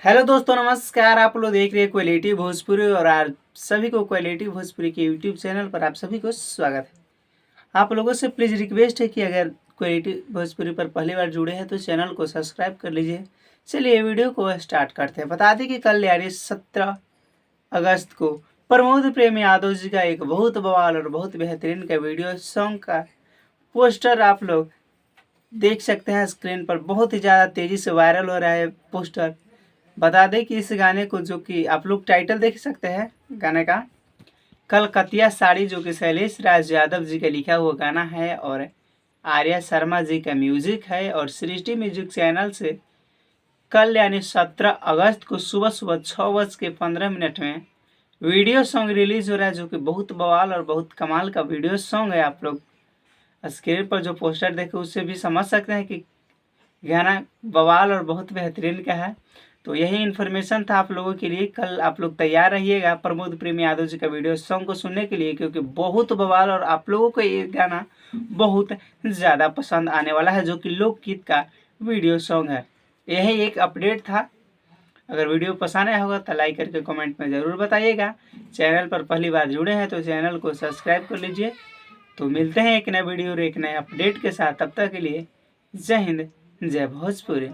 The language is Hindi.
हेलो दोस्तों, नमस्कार। आप लोग देख रहे हैं क्वालिटी भोजपुरी और आप सभी को क्वालिटी भोजपुरी के यूट्यूब चैनल पर आप सभी को स्वागत है। आप लोगों से प्लीज़ रिक्वेस्ट है कि अगर क्वालिटी भोजपुरी पर पहली बार जुड़े हैं तो चैनल को सब्सक्राइब कर लीजिए। चलिए वीडियो को स्टार्ट करते हैं। बता दें कि कल यानी 17 अगस्त को प्रमोद प्रेम यादव जी का एक बहुत बवाल और बहुत बेहतरीन का वीडियो सॉन्ग का पोस्टर आप लोग देख सकते हैं स्क्रीन पर। बहुत ही ज़्यादा तेज़ी से वायरल हो रहा है पोस्टर। बता दें कि इस गाने को जो कि आप लोग टाइटल देख सकते हैं गाने का, कलकतिया साड़ी, जो कि शैलेश राज यादव जी का लिखा हुआ गाना है और आर्या शर्मा जी का म्यूजिक है। और सृष्टि म्यूजिक चैनल से कल यानी 17 अगस्त को सुबह सुबह 6:15 में वीडियो सॉन्ग रिलीज हो रहा है, जो कि बहुत बवाल और बहुत कमाल का वीडियो सॉन्ग है। आप लोग स्क्रीन पर जो पोस्टर देखे उससे भी समझ सकते हैं कि गाना बवाल और बहुत बेहतरीन का है। तो यही इन्फॉर्मेशन था आप लोगों के लिए। कल आप लोग तैयार रहिएगा प्रमोद प्रेम यादव जी का वीडियो सॉन्ग को सुनने के लिए, क्योंकि बहुत बवाल और आप लोगों को ये गाना बहुत ज़्यादा पसंद आने वाला है, जो कि लोकगीत का वीडियो सॉन्ग है। यही एक अपडेट था। अगर वीडियो पसंद आया होगा तो लाइक करके कमेंट में ज़रूर बताइएगा। चैनल पर पहली बार जुड़े हैं तो चैनल को सब्सक्राइब कर लीजिए। तो मिलते हैं एक नए वीडियो और एक नए अपडेट के साथ। तब तक के लिए जय हिंद, जय भोजपुरी।